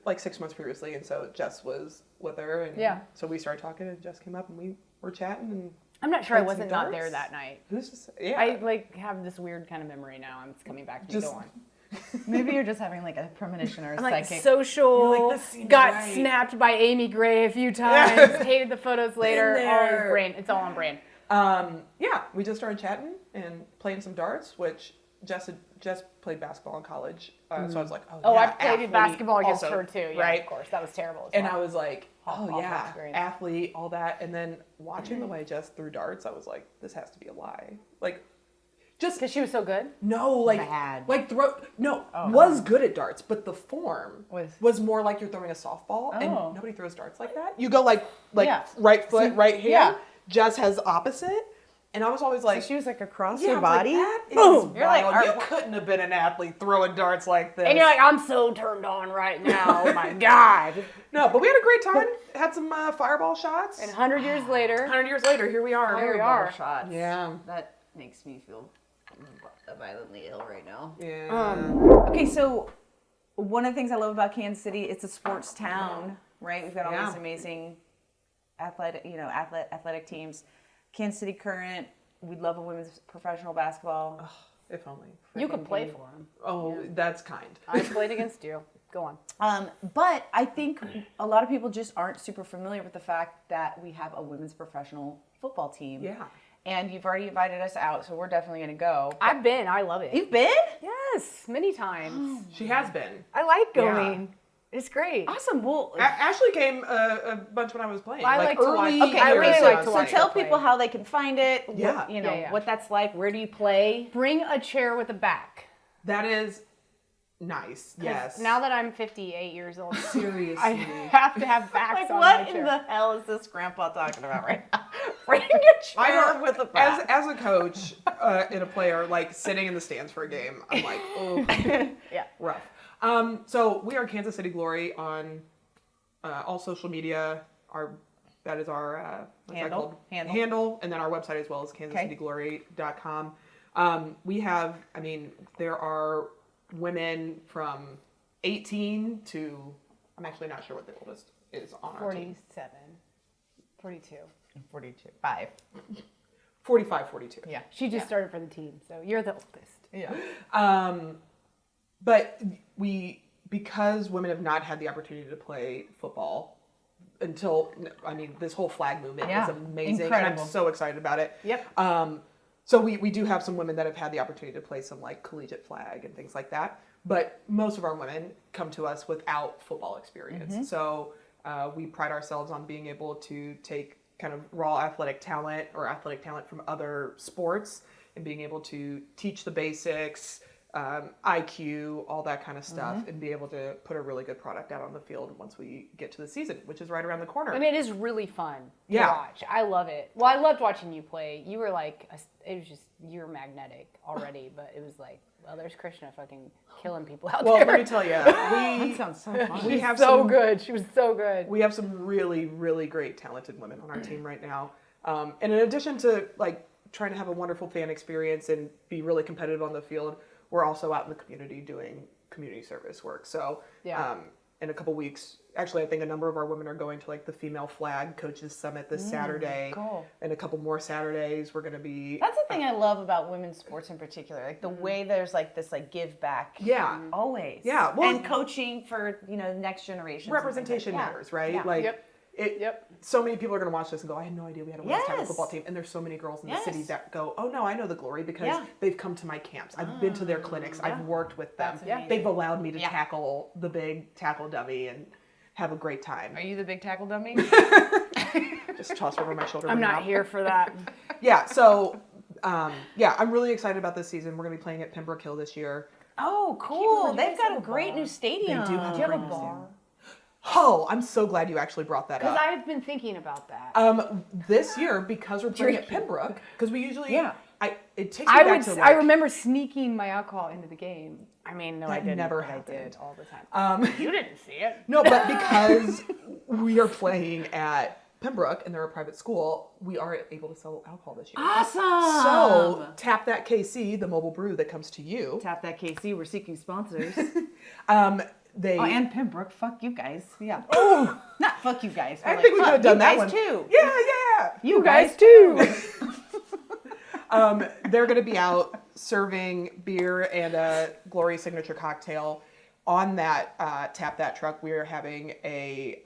like 6 months previously, and so Jess was with her, and Yeah. so we started talking, and Jess came up, and we were chatting, and I'm not sure I played some wasn't not darts. there that night. Who's to say? Yeah. I like have this weird kind of memory now. It's coming back to me. Just- Go on. Maybe you're just having like a premonition or a I'm like psychic. social. You're like, "This seems got right." snapped by Amy Gray a few times. Hated the photos later. Been All there. is brain. It's all on brand. Yeah, we just started chatting and playing some darts, which Jess played basketball in college, so I was like, Oh, yeah, I played athlete basketball against also, her too. Yeah, right? of course. That was terrible. As And well. I was like, Awful oh yeah, experience. athlete, all that. And then watching the way Jess threw darts, I was like, this has to be a lie. Like, just because she was so good. no, like, Bad. like was good at darts, but the form Was- was more like you're throwing a softball, and Oh. nobody throws darts like that. You go like Yeah. right foot, right hand. yeah. Jess has opposite, and I was always like, So she was like across yeah, your I was like, body. that is Boom. You're like, wild. You are- couldn't have been an athlete throwing darts like this. And you're like, I'm so turned on right now. Oh my God. no, but we had a great time. Had some fireball shots. And 100 years later, 100 years later, here we are. Here we are. Shots. Yeah. That makes me feel violently ill right now. Yeah. Okay, so one of the things I love about Kansas City, it's a sports town, right? We've got all Yeah. these amazing athletic teams. Kansas City Current, we love a women's professional basketball. If only. you could play for him. Oh, that's kind. I played against you. Go on. But I think a lot of people just aren't super familiar with the fact that we have a women's professional football team. Yeah. And you've already invited us out, so we're definitely going to go. I've been. I love it. You've been? Yes, many times. She has been. I like Yeah. going. It's great. Awesome. Well, Ashley came a bunch when I was playing. I like to watch- early Okay, I years really of like to so watch tell her play. people how they can find it. Yeah. What, you know, Yeah. what that's like. Where do you play? Bring a chair with a back. That is nice. 'Cause Yes. Now that I'm 58 years old, Seriously. I have to have backs Like, on what my in chair. the hell is this grandpa talking about right now? Bring a chair I know, with a back. as a coach and a player, like sitting in the stands for a game, I'm like, oh, Yeah. rough. So we are Kansas City Glory on all social media. That is our what's that called? Handle, and then our website as well is kansascityglory.com. We have, there are women from 18 to, I'm actually not sure what the oldest is on our team. 47, 42. 42. 5. 45, 42. Yeah. She just started for the team, so you're the oldest. Yeah. But because women have not had the opportunity to play football until, this whole flag movement Yeah, is amazing. And incredible. I'm so excited about it. Yep. So we do have some women that have had the opportunity to play some like collegiate flag and things like that. But most of our women come to us without football experience. Mm-hmm. So we pride ourselves on being able to take kind of raw athletic talent or athletic talent from other sports and being able to teach the basics, IQ, all that kind of stuff, Mm-hmm. and be able to put a really good product out on the field once we get to the season, which is right around the corner. I mean, it is really fun to Yeah. watch. I love it. Well, I loved watching you play. You were like, it was just, you were magnetic already, but it was like, well, there's Krishna fucking killing people out well, there. let me tell you, That sounds so fun. we have so some, good. She was so good. We have some really, really great, talented women on our team right now. And in addition to like trying to have a wonderful fan experience and be really competitive on the field, we're also out in the community doing community service work. So Yeah. in a couple weeks, actually, I think a number of our women are going to like the Female Flag Coaches Summit this Saturday. cool. And a couple more Saturdays, we're going to be. That's the thing I love about women's sports in particular. Like the way there's like this like give back. Yeah. Always. Yeah, well- and coaching for, next generation. Representation matters, right? Yeah. Like, Yep. Yep. So many people are going to watch this and go, I had no idea we had a women's tackle Yes. football team. And there's so many girls in the Yes. city that go, oh no, I know the Glory because Yeah. they've come to my camps. I've been to their clinics. I've worked with them. That's amazing. They've allowed me to Yeah. tackle the big tackle dummy and have a great time. Are you the big tackle dummy? Just toss over my shoulder. I'm when not out. here for that. Yeah. So, I'm really excited about this season. We're going to be playing at Pembroke Hill this year. Oh, cool. They've got a great new stadium. They do have Do you have a great bar? Oh, I'm so glad you actually brought that Because up. I've been thinking about that. This year, because we're playing at Pembroke, because we usually, Yeah. it takes me back to like, I remember sneaking my alcohol into the game. I mean, no, That I didn't. never but I happened. did all the time. You didn't see it. No, but because we are playing at Pembroke and they're a private school, we are able to sell alcohol this year. Awesome. So tap that KC, the mobile brew that comes to you. Tap that KC. We're seeking sponsors. They. Oh, and Pembroke. Fuck you guys. Yeah. Oh, not fuck you guys. I but think we fuck could have done you that guys one too. Yeah. You guys too. They're going to be out serving beer and a Glory signature cocktail. On that Tap That truck, we are having a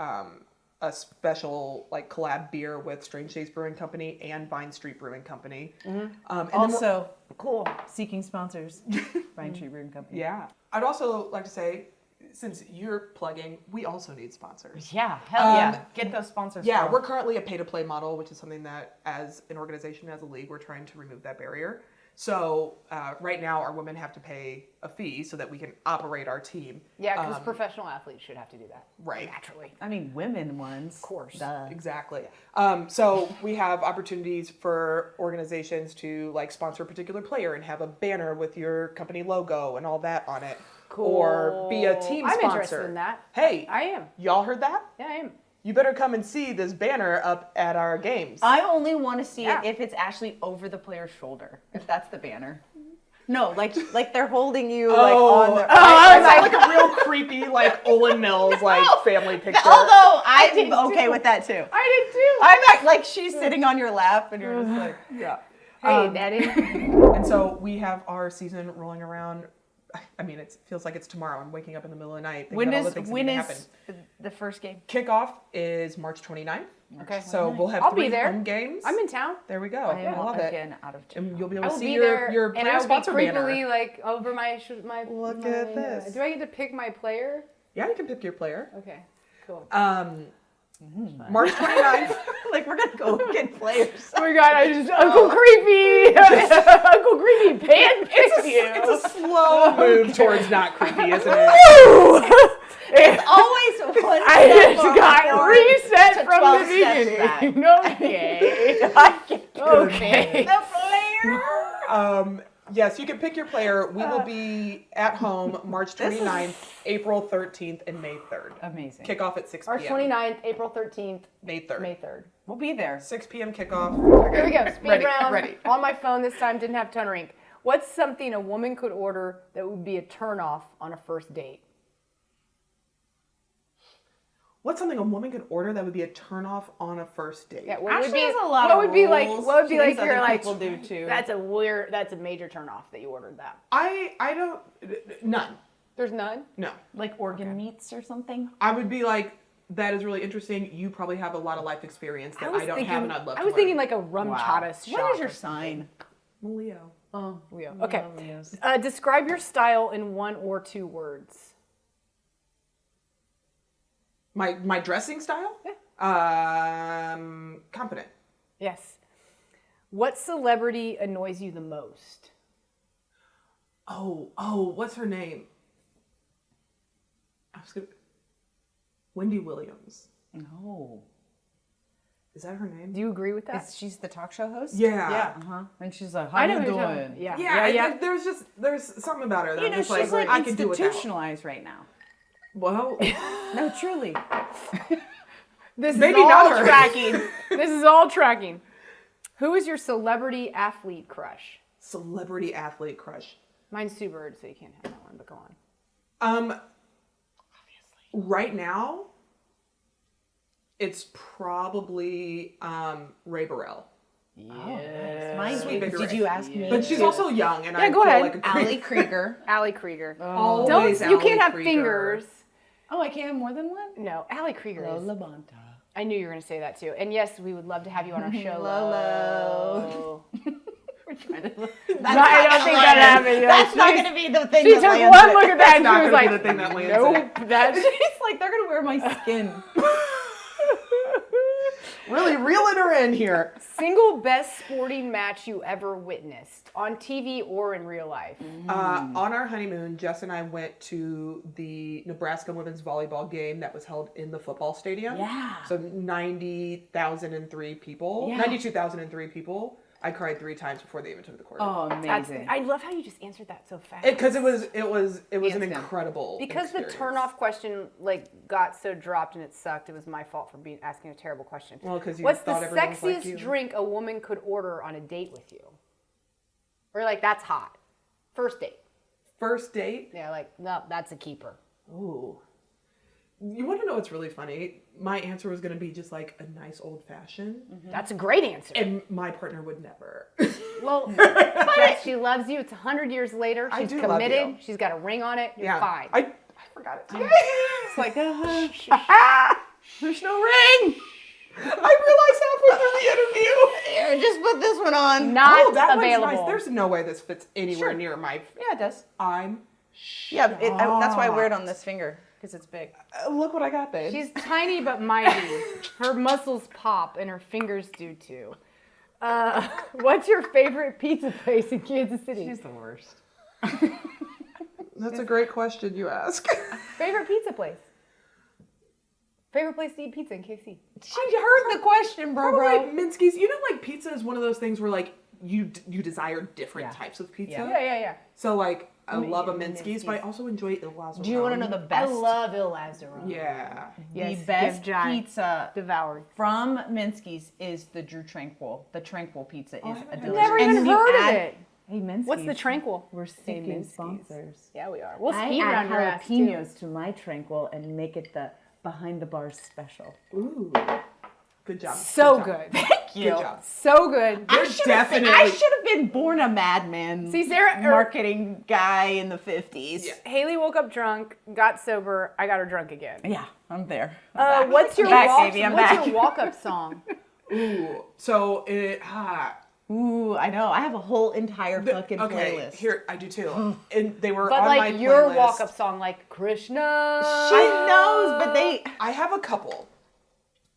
special like collab beer with Strange Days Brewing Company and Vine Street Brewing Company. And then Also, cool. Seeking sponsors. Vine Tree Brewing Company. yeah. I'd also like to say, since you're plugging, we also need sponsors. Yeah. Hell yeah. Get those sponsors. Yeah, girl. we're currently a pay-to-play model, which is something that, as an organization, as a league, we're trying to remove that barrier. So right now, our women have to pay a fee so that we can operate our team. Yeah, because professional athletes should have to do that. Right. Naturally. I mean, women ones. Of course. Duh. Exactly. So we have opportunities for organizations to like sponsor a particular player and have a banner with your company logo and all that on it. Cool. Or be a team I'm sponsor. interested in that. Hey, I am. y'all heard that? Yeah, I am. You better come and see this banner up at our games. I only want to see Yeah. it if it's actually over the player's shoulder. If that's the banner. No, like they're holding you like on their. I was like a real creepy like Olin Mills like family picture. Although I'm did okay too. with that too. I did too. I'm like she's sitting on your lap and you're just like. Yeah. Hey, Daddy. And so we have our season rolling around. I mean, it feels like it's tomorrow. I'm waking up in the middle of the night thinking about all the things that need to happen. The first game? Kickoff is March 29th. Okay. So we'll have I'll 3 be there. home games. I'm in town. There we go. I I am love it. again out of town. And you'll be able I to will see be your there, and player I will be sponsor creepily banner. like over my Look my, at this. Do I get to pick my player? Yeah, you can pick your player. Okay. Cool. March 29th. Like we're gonna go get players. Oh my god! I just Uncle Creepy, Uncle Creepy handpicked you. It's a slow move towards not creepy, isn't it? It's always one. I step just got forward reset to from 12 the steps beginning. Okay. I get Okay. the player. Yes, you can pick your player. We will be at home March 29th, April 13th, and May 3rd. Amazing. Kickoff at 6 March p.m. 29th, April 13th, May 3rd. May 3rd. We'll be there. 6 p.m. kickoff. Here we go. Speed Ready, round. ready. On my phone this time, didn't have Toner Ink. What's something a woman could order that would be a turnoff on a first date? What's something a woman could order that would be a turnoff on a first date? Yeah, what Ashley would be, has a lot what of would be like? rules. What would be She like? thinks You're other like, people do too. That's a weird. That's a major turnoff that you ordered that. I don't. None. There's none. No. Like organ meats or something. I would be like, that is really interesting. You probably have a lot of life experience that I don't have, and I'd love to I was learn. thinking like a rum chata shot. What is your or sign? Leo. Oh, Leo. Okay. Leos. Describe your style in 1 or 2 words. My dressing style? Confident. Yes. What celebrity annoys you the most? Oh, what's her name? I was gonna... Wendy Williams. No. Is that her name? Do you agree with that? She's the talk show host? Yeah. Yeah. Uh-huh. And she's like, how I know you who you're doing? talking- Yeah. Yeah, there's something about her that You I'm know, just she's like I could do without. institutionalized right now. Well, No, truly. This Maybe is all not her. tracking. This is all tracking. Who is your celebrity athlete crush? celebrity athlete crush. Mine's Sue Bird, so you can't have that one, but go on. Right now, it's probably Ray Burrell. Yes. Mine, Sweet Baby did Ray. you ask me? But she's also young, and Yeah, I go feel ahead. like a Allie Krieger. Allie Krieger. Always Don't, you Allie can't have Krieger. fingers. Oh, I can't have more than one? No, Allie Krieger is. Lola Bonta. I knew you were going to say that too. And yes, we would love to have you on our show. Lolo. I don't think that happened. That's not going to be the thing She that took lands one it. look at that and not she was gonna be like, the thing that lands it. nope, that's... It's like, they're going to wear my skin. Really reeling her in here. Single best sporting match you ever witnessed, on TV or in real life? On our honeymoon, Jess and I went to the Nebraska women's volleyball game that was held in the football stadium. Yeah. So 90,003 people, Yeah. 92,003 people. I cried 3 times before they even took the court. Oh, That's, amazing. I love how you just answered that so fast. Because it was an Instant. incredible Because experience. the turn-off question got so dropped and it sucked. It was my fault for asking a terrible question. Well, 'cause you What's the thought everyone was like sexiest you. drink a woman could order on a date with you? Or like that's hot. First date. First date. Yeah, like no, that's a keeper. Ooh. You want to know what's really funny? My answer was going to be just like a nice old fashioned, That's a great answer. and my partner would never. Well, but she loves you. It's 100 years later. I She's do love committed. you. She's got a ring on it. You're fine. I forgot it too. It's like, There's no ring. I realized halfway through the interview. Here, just put this one on. not Oh, that available. one's nice. There's no way this fits anywhere near my. Yeah, it does. I'm. Yeah, that's why I wear it on this finger, because it's big. Look what I got, babe. She's tiny but mighty. Her muscles pop and her fingers do too. What's your favorite pizza place in Kansas City? She's the worst. That's a great question you ask. Favorite pizza place? Favorite place to eat pizza in KC? She heard the question, bro. Probably like Minsky's. You know, like pizza is one of those things where like you desire different types of pizza. Yeah. So like I love a Minsky's, but I also enjoy Il Lazzaro. Do you want to know the I best? love Il Lazzaro. Yeah. Yes, the best give giant. pizza Devoured. from Minsky's is the Drew Tranquil. The Tranquil pizza is a I've delicious. never even And you heard add- of it. Hey, Minsky's. What's the Tranquil? We're seeking sponsors. Yeah, we are. We'll I speed add round your ass too. jalapenos to my Tranquil and make it the behind the bars special. Ooh. Good job. So job. good. Thank you. Good job. So good. I should have been born a madman. See, Sarah, marketing guy in the 50s. Yeah. Haley woke up drunk, got sober. I got her drunk again. Yeah, I'm there. What's your back, walk? baby, I'm what's back. your walk-up song? Ooh. So Ooh, I know. I have a whole entire fucking okay, playlist. here I do too. And they were But on my like your playlist. walk-up song, like Krishna. She knows, but they I have a couple.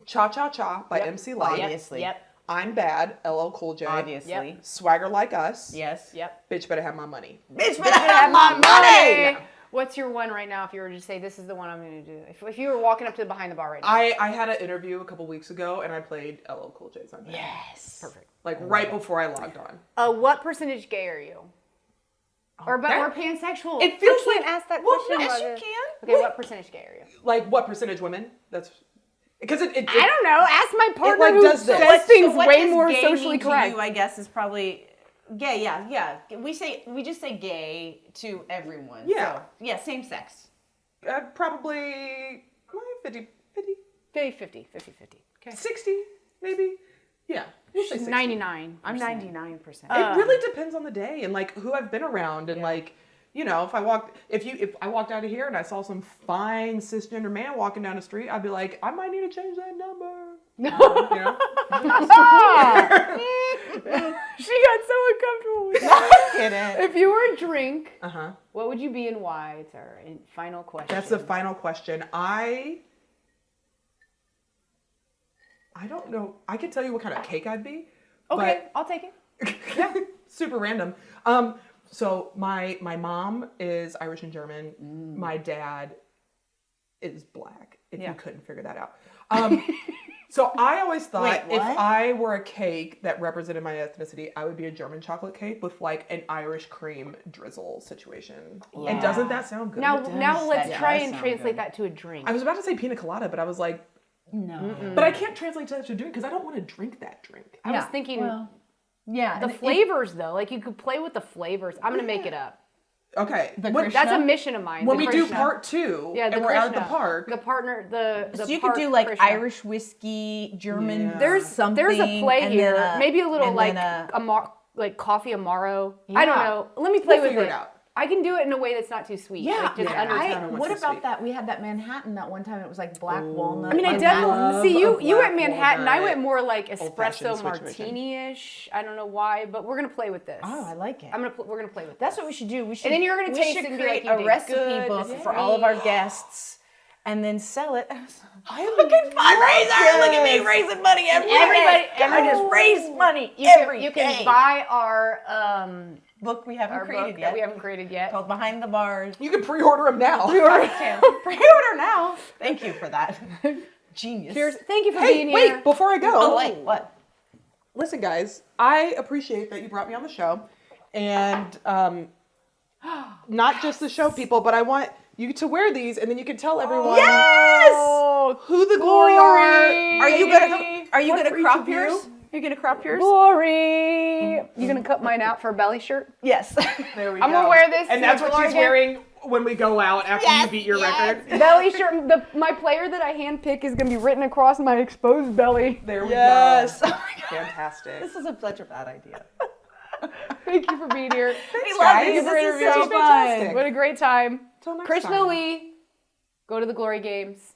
Cha Cha Cha by MC Light. Obviously. Yep. I'm Bad, LL Cool J. obviously. Yep. Swagger Like Us. Yes. Yep. Bitch Better Have My Money. Bitch, better have my money. What's your one right now? If you were to say this is the one I'm going to do, if you were walking up to the behind the bar right now. I had an interview a couple weeks ago and I played LL Cool J's on there. Yes. Perfect. Like right before I logged on. What percentage gay are you? Or pansexual? It feels I can't like- ask that well, question. yes, Logan. you can. Okay, Wait. what percentage gay are you? Like what percentage women? That's because it I don't know. Ask my partner like, who does this. says things what way does more gay socially mean to correct. you, I guess, is probably gay. Yeah. We just say gay to everyone. Yeah. So, yeah, same sex. probably 50, 50-50. Okay. 60 maybe. Yeah, we'll say 60. 99. I'm 99%. It really depends on the day and like who I've been around and like, you know, if I walked out of here and I saw some fine cisgender man walking down the street, I'd be like, I might need to change that number. You know? She got so uncomfortable with that. Kidding. If you were a drink, Uh-huh. what would you be and why? It's our final question. That's the final question. I don't know. I could tell you what kind of cake I'd be. Okay, I'll take it. Yeah. Super random. So my mom is Irish and German. My dad is black, if you couldn't figure that out. So I always thought Wait, if what? I were a cake that represented my ethnicity, I would be a German chocolate cake with like an Irish cream drizzle situation. And doesn't that sound good? Now let's That try does and sound translate good. that to a drink. I was about to say pina colada, but I was like, No. but I can't translate that to a drink because I don't want to drink that drink. I was thinking Yeah. the flavors though. Like you could play with the flavors. I'm gonna make it up. Okay. That's a mission of mine. When the we do Krishna. part 2 Yeah, the and we're out at the Krishna. park, The partner, the So you part could do like Krishna. Irish whiskey, German. There's something. There's a play and here. then Maybe a little and like then like coffee amaro. I don't Yeah. know. Let me play We'll with figure it. it out. I can do it in a way that's not too sweet. Yeah, Like just Yeah. under- I don't know What what's so about sweet. that? We had that Manhattan that one time. It was like black walnut. I mean, I and definitely see you. a You went black Manhattan. I walnut, went more like old-fashioned espresso situation. martini-ish. I don't know why, but we're gonna play with this. Oh, I like it. We're gonna play with That's this. what we should do. We should. then you're gonna we taste should it and be create like, you a did recipe good, book this is for all of great. our guests, and then sell it. I Fucking fundraiser! Look at me raising money every day. I just raise money You can day. buy our book we haven't our created book yet. that we haven't created yet. Called Behind the Bars. You can pre-order them now. Pre-order now. Thank you for that. Genius. Thank you for Hey, being wait, here. before I go. Oh wait, what? listen, guys, I appreciate that you brought me on the show. And not just the show people, but I want you to wear these and then you can tell everyone who the Glory are. Are you gonna for each crop of you? yours? Are you gonna crop yours? Glory! You gonna cut mine out for a belly shirt? Yes. There we I'm go. gonna wear this And to that's the what Glory she's game. wearing when we go out after you beat your record. Belly shirt. My player that I handpick is gonna be written across my exposed belly. There we Yes. go. Fantastic. This is such a bad idea. Thank you for being here. We love guys. you. This This is is so so fun. fantastic. What a great time. Till next Krishna time. Lee, go to the Glory Games.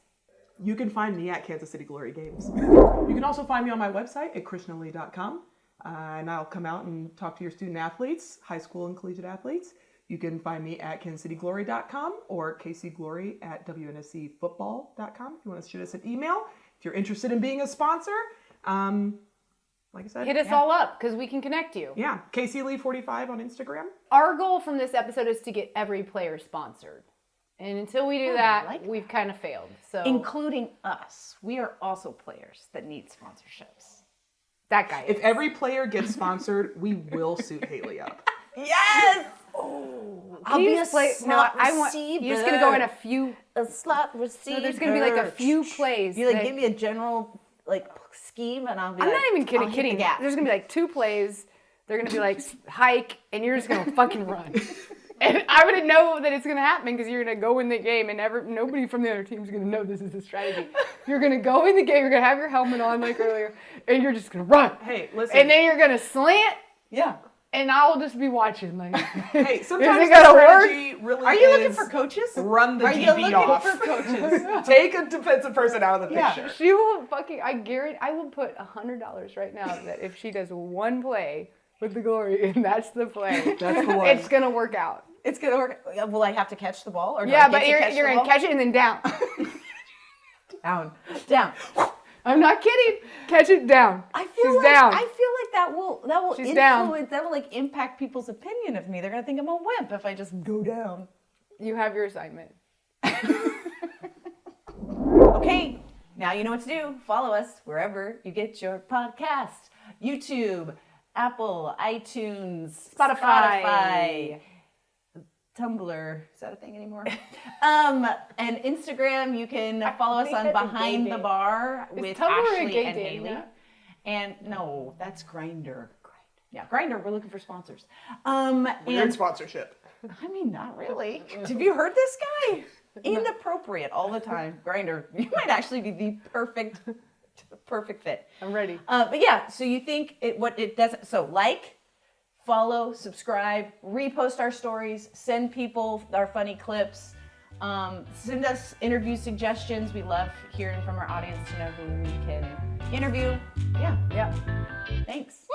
You can find me at Kansas City Glory Games. You can also find me on my website at krishnalee.com. And I'll come out and talk to your student athletes, high school and collegiate athletes. You can find me at kansascityglory.com or kcglory@wnscfootball.com if you want to shoot us an email. If you're interested in being a sponsor, like I said, Hit us all up because we can connect you. Yeah, KCLee45 on Instagram. Our goal from this episode is to get every player sponsored. And until we do that, like we've kind of failed. So Including us. We are also players that need sponsorships. that guy If is. every player gets sponsored, we will suit Haley up. Yes! I'll be be a a play. No, slot I want. You're just gonna go in a few. A slot receiver. No, there's gonna be like a few plays. You like that- give me a general scheme and I'll be I'm like, not even I'll hit kidding. the gap. There's gonna be like 2 plays. They're gonna be like hike, and you're just gonna fucking run. And I wouldn't know that it's gonna happen because you're gonna go in the game, and nobody from the other team's gonna know this is the strategy. You're gonna go in the game. You're gonna have your helmet on like earlier, and you're just gonna run. Hey, listen. And then you're gonna slant, Yeah. and I'll just be watching. Like, Hey, sometimes it the gonna work? strategy really Are you looking is for coaches? run the Are you DB looking off. for coaches? Take a defensive person out of the Yeah. picture. she will fucking. I guarantee. I will put $100 right now that if she does one play with the Glory, and that's the play, That's the one. it's gonna work out. It's gonna work. Will I have to catch the ball? Or do I Yeah, get but to you're catch the gonna ball? catch it and then down. Down. I'm not kidding. Catch it down. I feel She's like down. I feel like that will She's influence down. that will like impact people's opinion of me. They're gonna think I'm a wimp if I just go down. You have your assignment. Okay, now you know what to do. Follow us wherever you get your podcast. YouTube, Apple, iTunes, Spotify. Tumblr. Is that a thing anymore? And Instagram, you can follow us think on that's a Behind gay the day. Bar Is with Tumblr a Ashley gay and day Haley. now? And no, that's Grindr. Yeah, Grindr, we're looking for sponsors. Weird sponsorship. I mean, not really. Have you heard this guy? Inappropriate all the time. Grindr, you might actually be the perfect fit. I'm ready. But yeah, so you think it doesn't, so like, follow, subscribe, repost our stories, send people our funny clips, send us interview suggestions. We love hearing from our audience to know who we can interview. Yeah, Yeah. thanks.